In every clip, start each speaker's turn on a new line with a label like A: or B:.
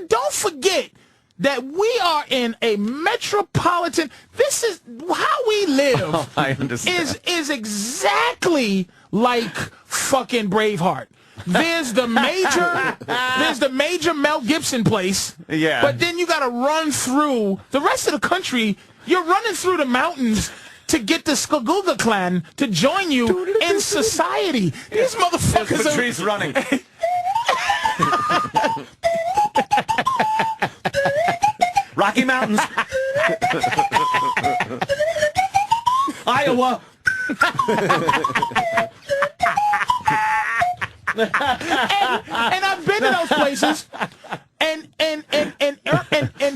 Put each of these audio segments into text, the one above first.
A: And don't forget that we are in a metropolitan. This is how we live.
B: Oh, I understand.
A: Is exactly like fucking Braveheart. There's the major Mel Gibson place.
B: Yeah.
A: But then you got to run through the rest of the country. You're running through the mountains to get the Chicagoland to join you in society. These motherfuckers are
B: Patrice running. Rocky Mountains. Iowa.
A: and I've been to those places, and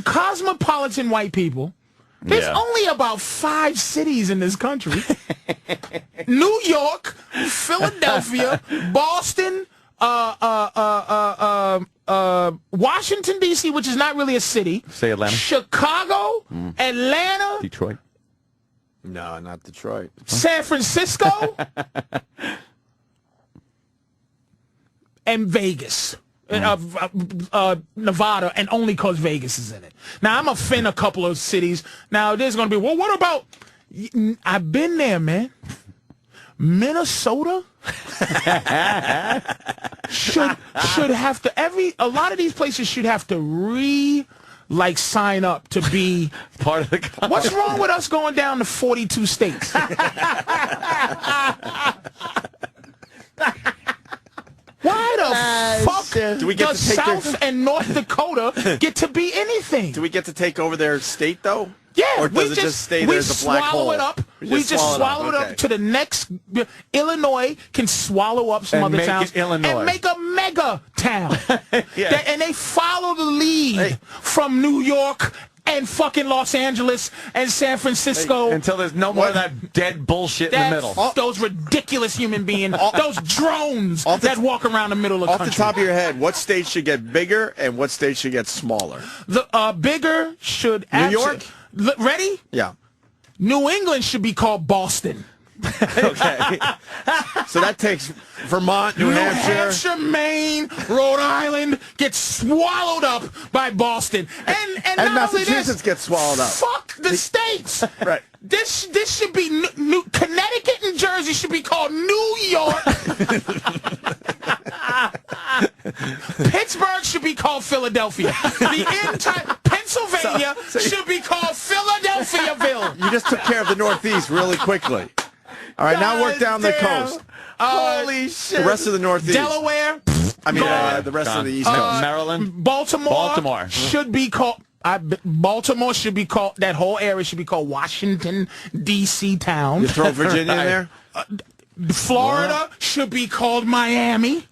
A: cosmopolitan white people. There's only about 5 cities in this country: New York, Philadelphia, Boston, Washington D.C., which is not really a city.
B: Say Atlanta.
A: Chicago, Atlanta,
B: Detroit.
C: No, not Detroit.
A: San Francisco. And Vegas, Nevada, and only because Vegas is in it. Now, I'm offend a couple of cities. Now, there's going to be, well, what about, I've been there, man. Minnesota should have to, a lot of these places should have to sign up to be
B: part of the country.
A: What's wrong with us going down to 42 states? Why the fuck
C: do we get
A: does
C: to take
A: South and North Dakota get to be anything?
C: Do we get to take over their state, though?
A: Yeah,
C: or does it just stay there as a black hole?
A: We just swallow it up to the next. Illinois can swallow up some other towns and make a mega town. And they follow the lead from New York and fucking Los Angeles and San Francisco.
B: Until there's no more of that dead bullshit in the middle.
A: Those ridiculous human beings, those drones that walk around the middle of the country.
C: Off the top of your head, what state should get bigger and what state should get smaller?
A: The bigger should...
C: New York?
A: Ready?
C: Yeah.
A: New England should be called Boston.
C: Okay. So that takes Vermont, New
A: Hampshire, Maine, Rhode Island gets swallowed up by Boston. And
C: Massachusetts gets swallowed up.
A: Fuck the states.
C: Right.
A: This should be Connecticut and Jersey should be called New York. Pittsburgh should be called Philadelphia. The entire Pennsylvania should be called Philadelphiaville.
C: You just took care of the Northeast really quickly. All right, now work down the coast.
A: Holy shit.
C: The rest of the Northeast.
A: Delaware.
C: I mean, the rest of the East Coast.
B: Maryland.
A: Baltimore should be called... Baltimore should be called... That whole area should be called Washington, D.C. town.
C: You throw Virginia in there?
A: Florida should be called Miami.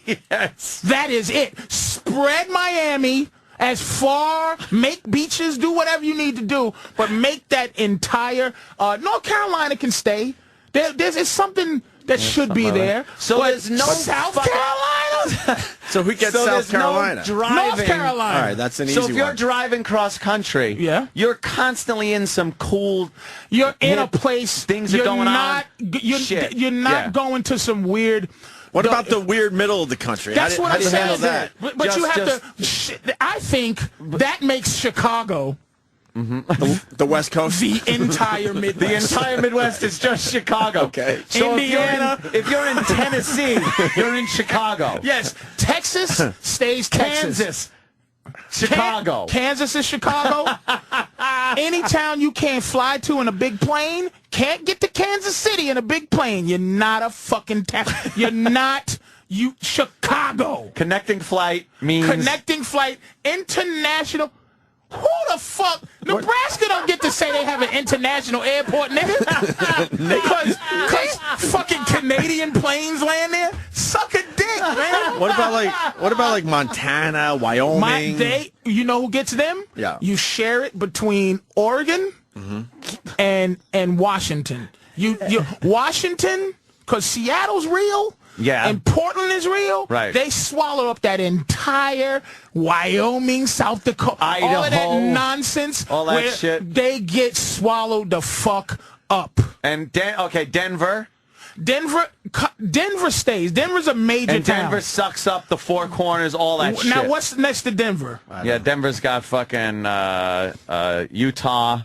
B: Yes.
A: That is it. Spread Miami as far, make beaches, do whatever you need to do, but make that entire... North Carolina can stay. It's something that should be there.
B: So there's no
A: South Carolina?
C: So who gets South Carolina?
B: No driving.
A: North Carolina.
C: All right, that's an easy one.
B: So if you're driving cross country, you're constantly in some cool...
A: You're in a place...
B: Things are going on.
A: You're not going to some weird...
C: What about the weird middle of the country?
A: That's what I'm saying.
C: That?
A: But you have to... I think that makes Chicago...
C: The West Coast?
A: The entire Midwest.
B: The entire Midwest is just Chicago.
C: Okay.
B: So
A: Indiana.
B: If you're in Tennessee, you're in Chicago.
A: Yes. Texas stays Texas.
B: Kansas. Chicago.
A: Kansas is Chicago. Any town you can't fly to in a big plane, can't get to Kansas City in a big plane. You're not a fucking town. You're not... Chicago.
B: Connecting flight means...
A: Connecting flight. International... Who the fuck? Nebraska don't get to say they have an international airport, nigga. Because fucking Canadian planes land there. Suck a dick, man.
C: What about Montana, Wyoming?
A: You know who gets them?
C: Yeah.
A: You share it between Oregon and Washington. Washington, because Seattle's real.
B: Yeah.
A: And Portland is real.
B: Right.
A: They swallow up that entire Wyoming, South Dakota,
B: Idaho,
A: all of that nonsense.
B: All that shit.
A: They get swallowed the fuck up.
B: And Denver.
A: Denver stays. Denver's a major
B: and
A: town.
B: Denver sucks up the Four Corners, all that shit.
A: Now, what's next to Denver?
B: Yeah, Denver's got fucking Utah.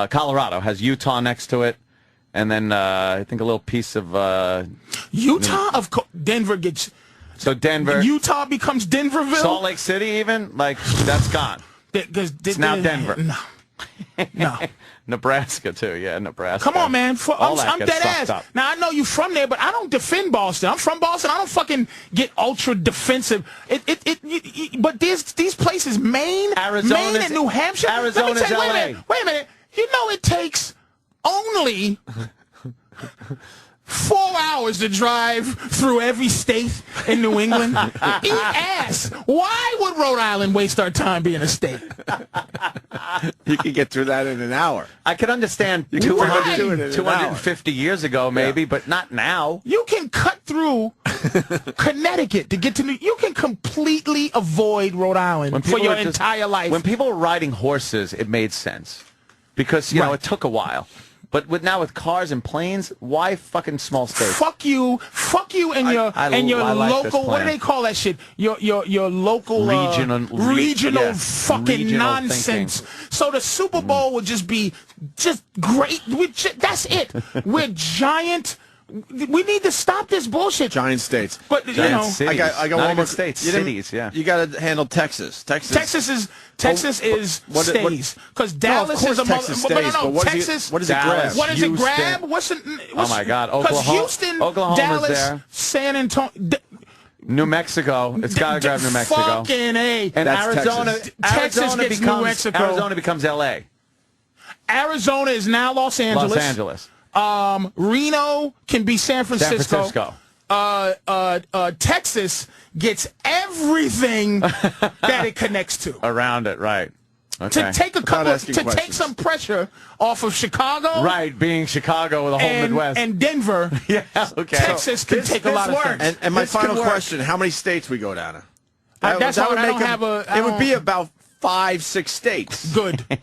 B: Colorado has Utah next to it. And then I think a little piece of...
A: Utah? Denver gets...
B: So Denver...
A: Utah becomes Denverville?
B: Salt Lake City even? Like, that's gone. It's now Denver.
A: No.
B: Nebraska, too. Yeah, Nebraska.
A: Come on, man. I'm dead ass.
B: Up.
A: Now, I know you from there, but I don't defend Boston. I'm from Boston. I don't fucking get ultra defensive. But these places, Maine and New Hampshire.
B: Arizona's LA.
A: Wait a minute. You know it takes only 4 hours to drive through every state in New England. Eat ass. Why would Rhode Island waste our time being a state?
C: You can get through that in an hour.
B: I can understand 250 years ago, maybe, but not now.
A: You can cut through Connecticut to get to New York. You can completely avoid Rhode Island for your entire life.
B: When people were riding horses, it made sense. Because, you know, it took a while. But now with cars and planes, why fucking small states?
A: Fuck you and your local. What do they call that shit? Your local regional fucking nonsense.
B: Thinking.
A: So the Super Bowl would just be great. That's it. We're giant. We need to stop this bullshit.
C: Giant states.
A: But
B: cities.
C: I got
B: one
C: more
B: more states. Cities, yeah.
C: You got to handle Texas. Texas
A: is stays because Dallas is a
C: Texas
A: mother.
C: Stays,
A: But Texas.
C: What does it grab?
A: What does it grab?
B: Oh my God, Oklahoma.
A: Houston,
B: Oklahoma's
A: Dallas,
B: there.
A: San Antonio.
B: New Mexico. It's got to grab New Mexico.
A: Fucking A.
B: And Arizona.
A: Texas gets New Mexico.
B: Arizona becomes L.A.
A: Arizona is now Los Angeles.
B: Los Angeles.
A: Reno can be San Francisco. Texas gets everything that it connects to.
B: Around it, right. Okay.
A: To take some pressure off of Chicago.
B: Right, being Chicago with the whole Midwest.
A: And Denver.
B: Yeah, okay.
A: Texas can take a lot of things.
C: And my final question, how many states we go down to?
A: That's
C: that
A: what
C: would
A: I don't have a...
C: It would be about 5-6 states.
A: Good.
C: Good.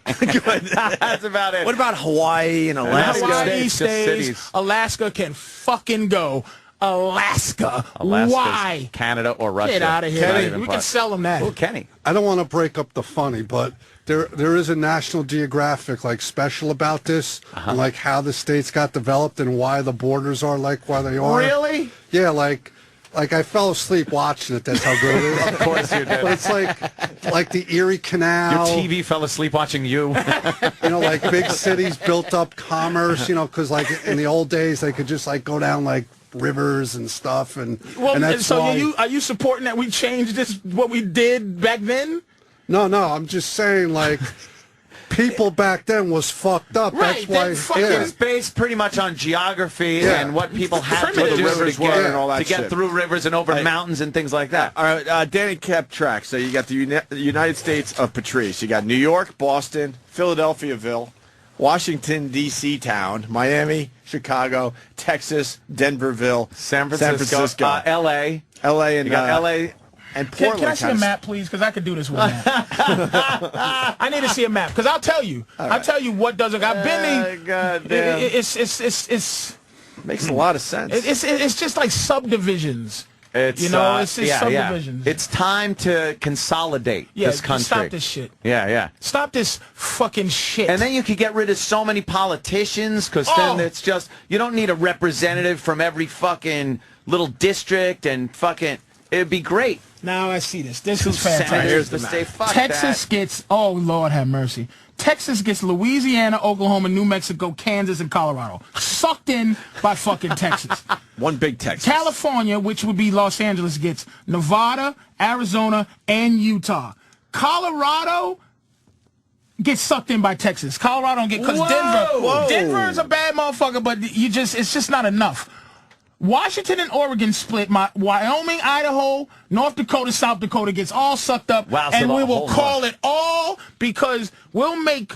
B: That's about it.
C: What about Hawaii and Alaska?
A: Hawaii stays. Alaska can fucking go. Alaska. Why?
B: Canada or Russia.
A: Get out of here. Kenny, we can sell them that.
B: Oh, Kenny.
D: I don't want to break up the funny, but there is a National Geographic special about this, and how the states got developed and why the borders are why they are.
A: Really?
D: Yeah, like I fell asleep watching it. That's how good it is.
B: Of course you did.
D: But it's like the Erie Canal.
B: Your TV fell asleep watching you.
D: Big cities built up commerce. Because in the old days they could just go down rivers and stuff, and that's
A: so
D: why.
A: Are you supporting that we changed what we did back then?
D: No, I'm just saying people back then was fucked up.
A: Right,
D: that's why
B: it's based pretty much on geography and what people have to do to get through rivers and over mountains and things like that.
C: All right, Danny kept track. So you got the United States of Patrice. You got New York, Boston, Philadelphiaville, Washington, D.C. town, Miami, Chicago, Texas, Denverville,
B: San Francisco. L.A.
C: L.A. and
B: you got L.A.
C: and Portland.
A: Can I see a map, please? Because I could do this with a map. I need to see a map because I'll tell you. I'll tell you what doesn't. I've been there. It's
C: makes a lot of sense.
A: It's just like subdivisions. It's subdivisions.
B: It's time to consolidate this country.
A: Stop this shit.
B: Yeah.
A: Stop this fucking shit.
B: And then you could get rid of so many politicians because then it's just you don't need a representative from every fucking little district and fucking. It'd be great.
A: Now I see this. This is fantastic.
B: Here's the map.
A: Texas gets. Oh Lord, have mercy. Texas gets Louisiana, Oklahoma, New Mexico, Kansas, and Colorado. Sucked in by fucking Texas.
C: One big Texas.
A: California, which would be Los Angeles, gets Nevada, Arizona, and Utah. Colorado gets sucked in by Texas. Colorado don't get because Denver is a bad motherfucker, but it's just not enough. Washington and Oregon split. Wyoming, Idaho, North Dakota, South Dakota gets all sucked up.
B: Wow,
A: and we will call it all because we'll make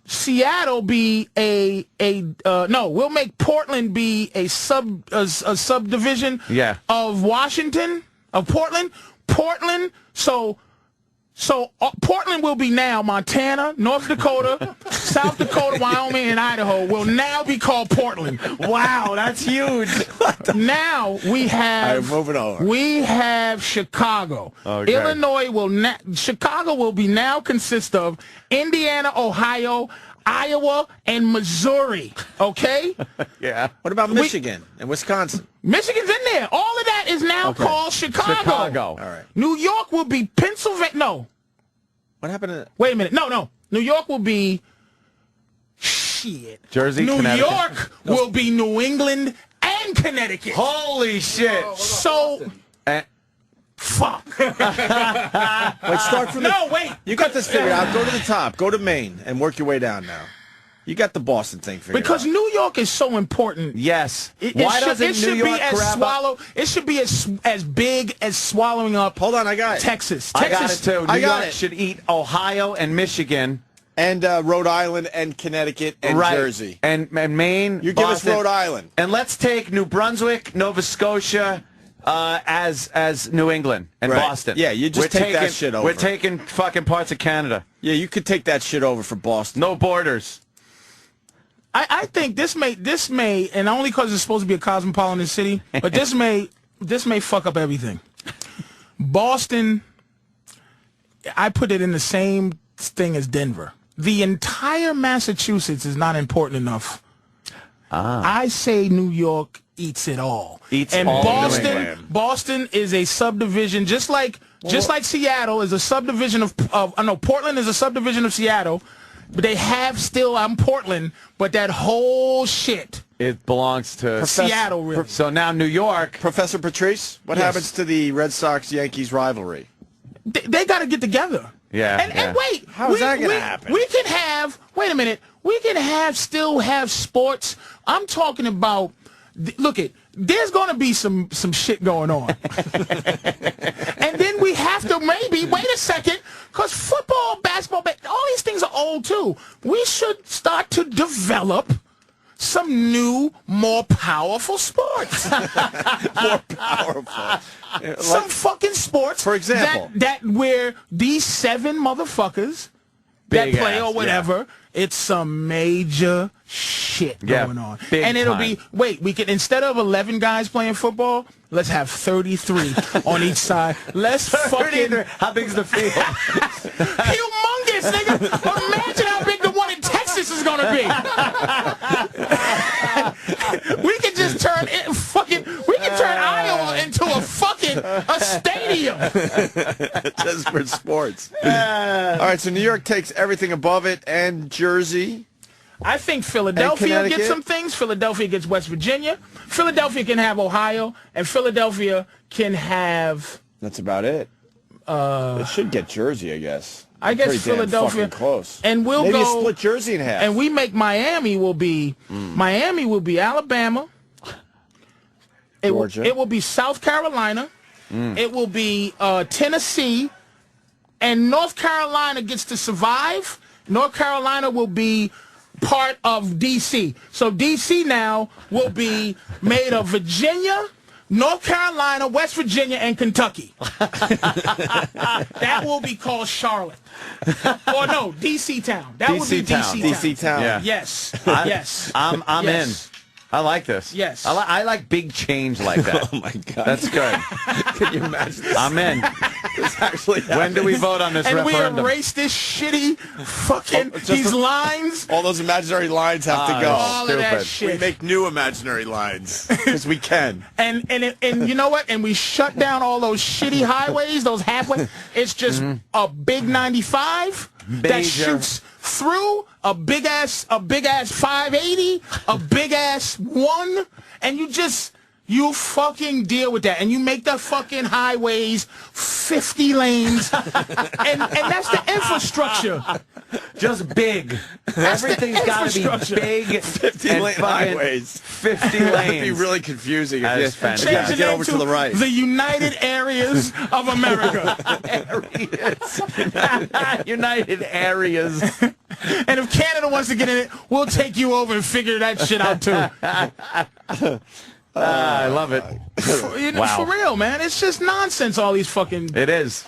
A: Seattle be we'll make Portland be a subdivision of Washington, of Portland. So So Portland will be now Montana, North Dakota, South Dakota, Wyoming, and Idaho will now be called Portland.
B: Wow, that's huge.
A: Now we have
C: moving over.
A: We have Chicago.
B: Okay.
A: Illinois Chicago will be now consist of Indiana, Ohio, Iowa, and Missouri. Okay?
B: Yeah.
C: What about Michigan and Wisconsin?
A: Michigan's in there. All of that is now called Chicago.
C: All right.
A: New York will be Pennsylvania. No.
C: What happened to...
A: Wait a minute. No. New York will be... Shit.
B: Jersey,
A: New
B: Connecticut.
A: York will be New England and Connecticut.
B: Holy shit.
A: So... Fuck.
C: Wait, start from
A: No, wait.
C: You got this figured out. Go to the top. Go to Maine and work your way down now. You got the Boston thing figured
A: Because
C: out.
A: New York is so important.
B: Yes.
A: Why doesn't New York grab up? It should be as big as swallowing up.
C: Hold on, I got it.
A: Texas.
B: I got it too. New York
C: it.
B: should eat Ohio and Michigan.
C: And Rhode Island and Connecticut and Jersey.
B: And Maine.
C: You give
B: Boston.
C: us Rhode Island.
B: And let's take New Brunswick, Nova Scotia, as New England and Boston.
C: Yeah, you just take that shit over.
B: We're taking fucking parts of Canada.
C: Yeah, you could take that shit over for Boston.
B: No borders.
A: I think this may, and only because it's supposed to be a cosmopolitan city, but this may fuck up everything. Boston, I put it in the same thing as Denver. The entire Massachusetts is not important enough. I say New York eats it all.
B: And all
A: Boston is a subdivision, just like Seattle is a subdivision of Portland is a subdivision of Seattle, but they have still Portland, but that whole shit.
B: It belongs to
A: Seattle, really.
B: So now New York.
C: Professor Patrice, what happens to the Red Sox-Yankees rivalry?
A: They got to get together.
B: Yeah.
A: And wait.
C: How is that going to happen?
A: We can have, wait a minute, we can still have sports. I'm talking about, look it, there's going to be some shit going on. And then we have to maybe, wait a second, because football, basketball, all these things are old too. We should start to develop some new, more powerful sports.
C: More powerful.
A: Some fucking sports.
C: For example.
A: That where these 7 motherfuckers that play or whatever, it's some major shit going on. And it'll be, we can, instead of 11 guys playing football, let's have 33 on each side. Let's fucking...
B: How big's the field?
A: Humongous, nigga. Imagine how big the one in Texas is going to be. We can just turn Iowa into a stadium.
C: Just for sports. All right, so New York takes everything above it, and Jersey.
A: I think Philadelphia gets some things. Philadelphia gets West Virginia. Philadelphia can have Ohio, and Philadelphia can have...
C: That's about it. It should get Jersey, I guess.
A: I guess Philadelphia.
C: Close.
A: And we'll
C: Maybe
A: go...
C: split Jersey in half.
A: And we make Miami will be Alabama.
C: Georgia.
A: It will be South Carolina. It will be Tennessee. And North Carolina gets to survive. North Carolina will be part of D.C. So D.C. now will be made of Virginia, North Carolina, West Virginia, and Kentucky. That will be called Charlotte. Or no, D.C. Town. That would be D.C. Town.
C: D.C. Town.
B: Yeah.
A: Yes. Yes.
B: I'm
A: yes.
B: in. I like this.
A: Yes.
B: I like big change like that.
C: Oh, my God.
B: That's good.
C: Can you imagine this?
B: I'm in.
C: This actually
B: When do we vote on this referendum?
A: And we erase this shitty fucking, these lines.
C: All those imaginary lines have to go.
A: All of that shit.
C: We make new imaginary lines because we can.
A: And you know what? And we shut down all those shitty highways, those halfway. It's just a big 95 that shoots through a big ass 580, a big ass 1, and you fucking deal with that, and you make the fucking highways 50 lanes, and that's the infrastructure.
B: Just big. Everything's got to be big.
C: 50 lane highways.
B: 50 lanes.
C: That'd be really confusing if you
A: Change the
C: get
A: name
C: over to the right.
A: The United Areas of America.
B: United Areas.
A: And if Canada wants to get in it, we'll take you over and figure that shit out too.
B: I love it.
A: For real, man. It's just nonsense, all these fucking...
B: It is.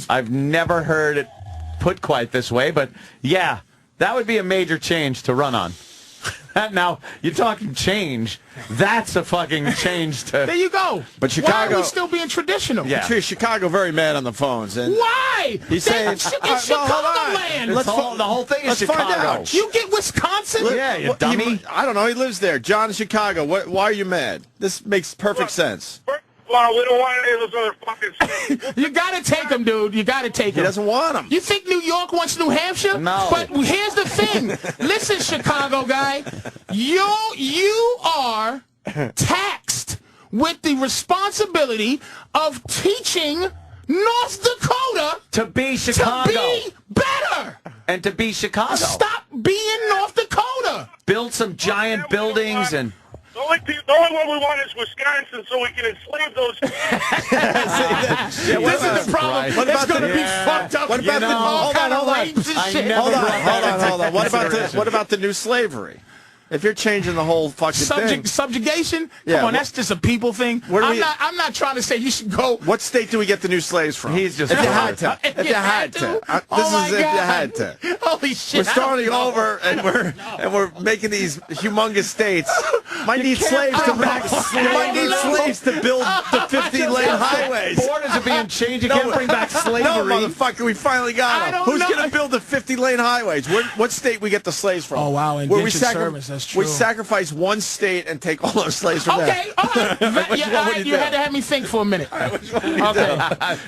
B: I've never heard it put quite this way, but yeah, that would be a major change to run on. Now, you're talking change. That's a fucking change to...
A: There you go.
C: But Chicago...
A: Why are we still being traditional?
C: Yeah. Patrice, Chicago very mad on the phones. And
A: why?
C: He's saying...
A: It's Chicagoland.
B: The whole thing is Chicago.
C: Find out.
A: You get Wisconsin?
B: Yeah, you dummy.
C: I don't know. He lives there. John in Chicago. Why are you mad? This makes perfect sense.
E: Well, we don't want any of those other fucking states.
A: You got to take him, dude. You got to take him.
C: He doesn't want him.
A: You think New York wants New Hampshire?
B: No.
A: But here's the thing. Listen, Chicago guy. You are taxed with the responsibility of teaching North Dakota
B: to be Chicago.
A: To be better.
B: And to be Chicago.
A: Stop being North Dakota.
B: Build some giant buildings and...
E: The only one we want is Wisconsin, so we can enslave those.
A: This is the problem.
B: Right.
A: It's going to be fucked up.
C: What about
A: all kind of rapes and shit.
C: Hold on. What about the new slavery? If you're changing the whole fucking thing.
A: Subjugation?
C: Yeah,
A: Come on, that's just a people thing. I'm not trying to say you should go.
C: What state do we get the new slaves from?
B: He's just...
C: If you had to. If you had to. This is if you had to.
A: Holy shit.
C: We're starting over, and we're making these humongous states. Might need slaves to build the 50-lane highways.
B: Borders are being changed. You can't bring back slavery.
C: No, motherfucker, we finally got them. Who's going to build the 50-lane highways? What state we get the slaves from?
A: Oh, wow, indentured service, that's true.
C: We sacrifice one state and take all our slaves from that.
A: Okay, all right. You had to have me think for a minute.
C: Okay.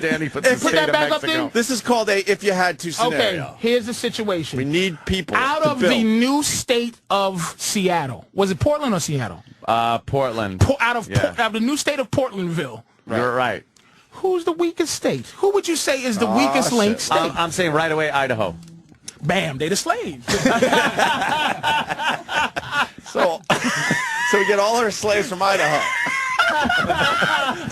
B: Danny put that
A: back up there.
C: This is called a if you had to scenario.
A: Okay, here's the situation.
C: We need people
A: out
C: to
A: of
C: build.
A: the new state of Seattle. Was it Portland or Seattle?
B: Portland.
A: Out of the new state of Portlandville.
B: Right. You're right.
A: Who's the weakest state? Who would you say is the weakest linked state?
B: I'm saying right away Idaho.
A: Bam, they the slaves.
C: So we get all our slaves from Idaho.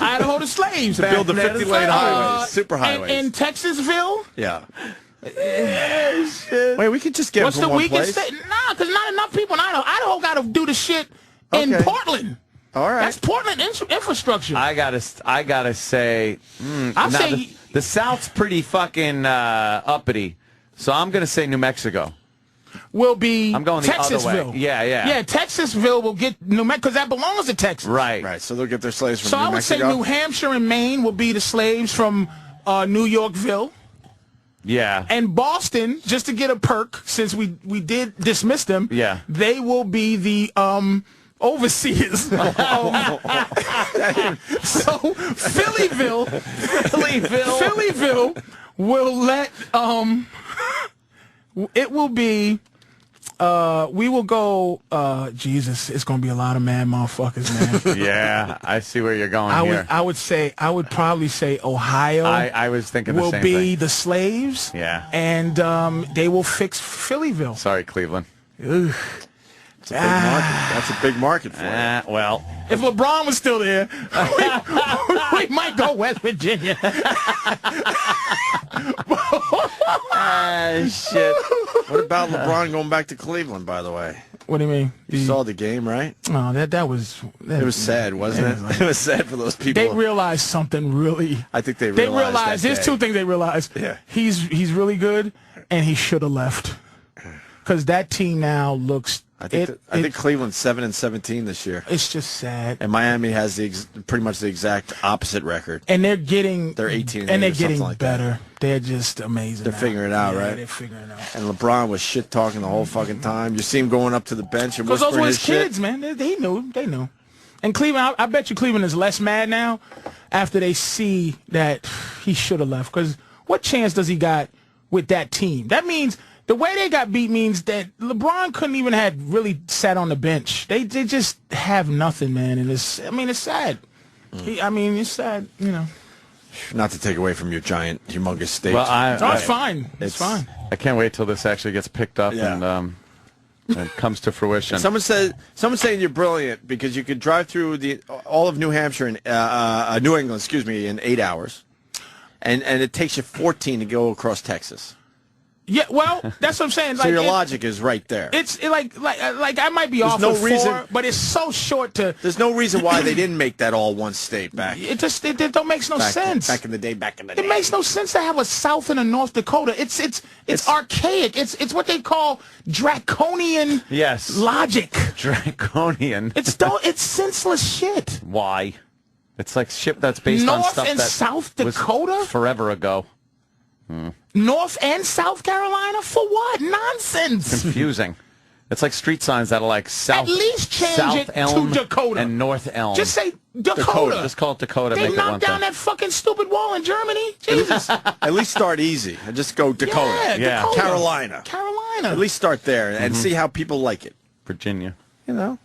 A: Idaho the slaves.
C: To build the 50-lane highways, super highways.
A: In Texasville?
C: Yeah. Wait, we could just get
A: What's
C: them from
A: the weakest
C: place?
A: state? Nah, because not enough people in Idaho. Idaho got to do the shit in Portland.
C: All right.
A: That's Portland infrastructure.
B: I gotta say, the South's pretty fucking uppity. So I'm gonna say New Mexico.
A: Will be
B: I'm going the
A: Texasville.
B: other way. Yeah.
A: Yeah, Texasville will get New Mexico because that belongs to Texas.
B: Right.
C: So they'll get their slaves from
A: So
C: New
A: I would
C: Mexico.
A: say New Hampshire and Maine will be the slaves from New Yorkville.
B: Yeah.
A: And Boston, just to get a perk, since we did dismiss them, they will be the overseers. So Phillyville will let it will be we will go Jesus, it's gonna be a lot of mad motherfuckers, man.
B: Yeah, I see where you're going here.
A: I would probably say Ohio.
B: I was thinking the
A: will
B: same
A: be
B: thing.
A: the slaves.
B: Yeah.
A: And they will fix Phillyville.
B: Sorry, Cleveland.
A: Ugh.
C: It's a big market. That's a big market for it.
B: Well,
A: if LeBron was still there, we might go West Virginia.
B: Shit.
C: What about LeBron going back to Cleveland, by the way?
A: What do you mean?
C: You saw the game, right?
A: No, that was
C: sad, wasn't it? It was sad for those people.
A: They realized something really.
C: I think they realized.
A: There's two things they realized.
C: Yeah.
A: He's really good, and he should have left. Because that team now looks.
C: I think Cleveland's 7-17 this year.
A: It's just sad.
C: And Miami has pretty much the exact opposite record.
A: And they're 18
C: and
A: they're getting
C: like
A: better.
C: That.
A: They're just amazing.
C: They're figuring it out, right?
A: They're figuring it out.
C: And LeBron was shit talking the whole fucking time. You see him going up to the bench and
A: whispering
C: those were his
A: kids,
C: shit.
A: Man. They knew. And Cleveland, I bet you Cleveland is less mad now after they see that he should have left. Because what chance does he got with that team? That means. The way they got beat means that LeBron couldn't even have really sat on the bench. They just have nothing, man. And it's sad. It's sad, you know.
C: Not to take away from your giant, humongous state.
B: Well,
A: it's fine. It's fine.
B: I can't wait till this actually gets picked up and comes to fruition.
C: Someone's saying you're brilliant because you could drive through all of New Hampshire and New England, in 8 hours, and it takes you 14 to go across Texas.
A: Yeah, well, that's what I'm saying.
C: So your logic is right there.
A: It's like I might be off
C: no
A: with
C: reason,
A: 4, but it's so short to.
C: There's no reason why they didn't make that all one state back.
A: It don't make no sense.
C: Back in the day.
A: It makes no sense to have a South and a North Dakota. It's archaic. It's what they call draconian.
B: Yes.
A: Logic.
B: Draconian.
A: It's senseless shit.
B: Why? It's like shit that's based on
A: North
B: stuff
A: and
B: that
A: South
B: was
A: Dakota?
B: forever ago.
A: North and South Carolina? For what? Nonsense.
B: Confusing. It's like street signs that are like South.
A: At least change
B: South
A: it
B: Elm
A: to Dakota
B: and North Elm.
A: Just say Dakota.
B: Just call it Dakota.
A: They
B: make it one
A: knocked down
B: thing.
A: that fucking stupid wall in Germany. Jesus.
C: At least start easy and just go Dakota.
B: Yeah.
A: Dakota.
C: Carolina. At least start there and see how people like it.
B: Virginia.
C: You know.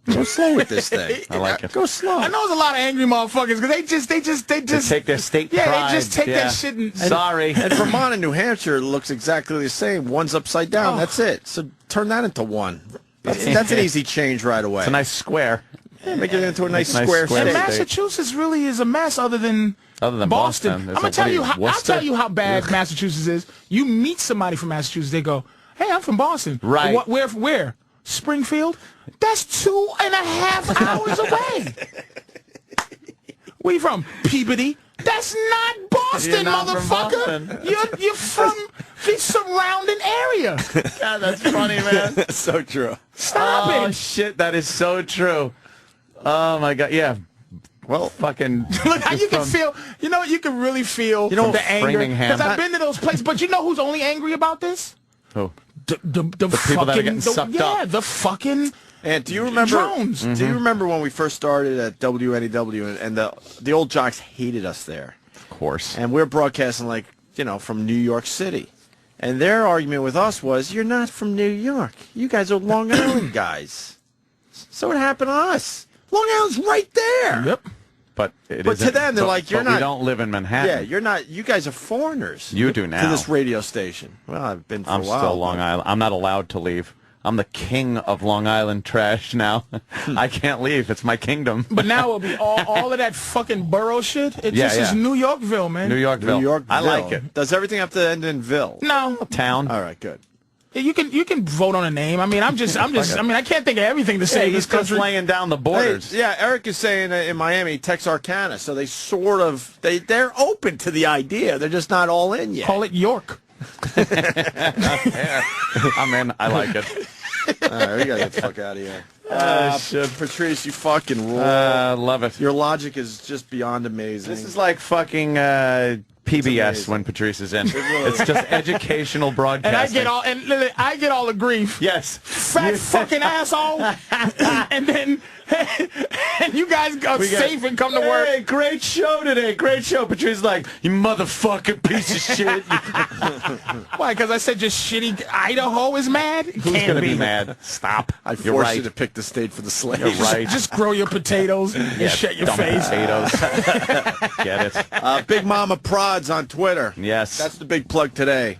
C: Go slow with this thing.
B: I like it.
C: Go slow.
A: I know there's a lot of angry motherfuckers because they just
B: They take their state pride.
A: Yeah, they just take that shit and
B: Sorry.
C: And Vermont and New Hampshire looks exactly the same. One's upside down. That's it. So turn that into one. That's an easy change right away.
B: It's a nice square.
C: Yeah, make it into a nice
B: Nice
C: square
B: square
C: state.
A: And Massachusetts really is a mess other than
B: Boston.
A: I'm gonna tell you how bad Massachusetts is. You meet somebody from Massachusetts, they go, "Hey, I'm from Boston."
B: Right.
A: Where? Springfield? That's 2.5 hours away. Where you from? Peabody? That's not Boston,
B: You're not from
A: motherfucker.
B: Boston.
A: You're from the surrounding area.
B: God, that's funny, man.
C: So true.
A: Stop
B: Oh,
A: it.
B: shit, that is so true. Oh, my God. Yeah. Well, fucking...
A: Look how you can feel. You know what? You can really feel the anger.
B: Framingham.
A: Because I've been to those places. But you know who's only angry about this?
B: Who?
A: The
B: people that are getting sucked up.
A: Yeah, the fucking
C: And do you remember
A: drones.
C: Do you remember when we first started at WNEW and the old jocks hated us there?
B: Of course.
C: And we're broadcasting from New York City. And their argument with us was, you're not from New York. You guys are Long Island guys. So what happened to us? Long Island's right there.
A: Yep.
B: But
C: to them, they're like, you're not.
B: We don't live in Manhattan.
C: Yeah, you're not. You guys are foreigners.
B: You do now.
C: To this radio station. Well, I've been for a while.
B: I'm still Long Island. I'm not allowed to leave. I'm the king of Long Island trash now. I can't leave. It's my kingdom.
A: But now it'll be all of that fucking borough shit. It
B: Yeah,
A: just is
B: yeah.
A: New Yorkville, man.
B: New Yorkville.
C: New Yorkville.
B: I like it.
C: Does everything have to end in Ville?
A: No.
B: Town.
C: All right, good.
A: You can vote on a name. I mean, I can't think of everything to say in
B: he's
A: this
B: just
A: country.
B: laying down the borders.
C: Hey, yeah, Eric is saying in Miami, Texarkana. So they sort of they're open to the idea. They're just not all in yet.
A: Call it York.
B: I'm in. I like it.
C: All right, we gotta get the fuck out of here. Patrice, you fucking rule.
B: Love it.
C: Your logic is just beyond amazing.
B: This is like fucking PBS when Patrice is in. It's just educational broadcasting.
A: And I get all the grief.
B: Yes.
A: Fat fucking asshole. And then and you guys go safe and come to work.
B: Hey, great show today. Great show. Patrice is like, you motherfucking piece of shit.
A: Why? Because I said just shitty Idaho is mad?
B: Who's going to be mad? Stop.
C: I
B: You're
C: forced
B: right.
C: you to pick the state for the slaves.
B: You're right.
A: Just grow your potatoes and shut your
B: Dumb
A: face.
B: potatoes. Get it.
C: Big Mama Prods on Twitter.
B: Yes.
C: That's the big plug today.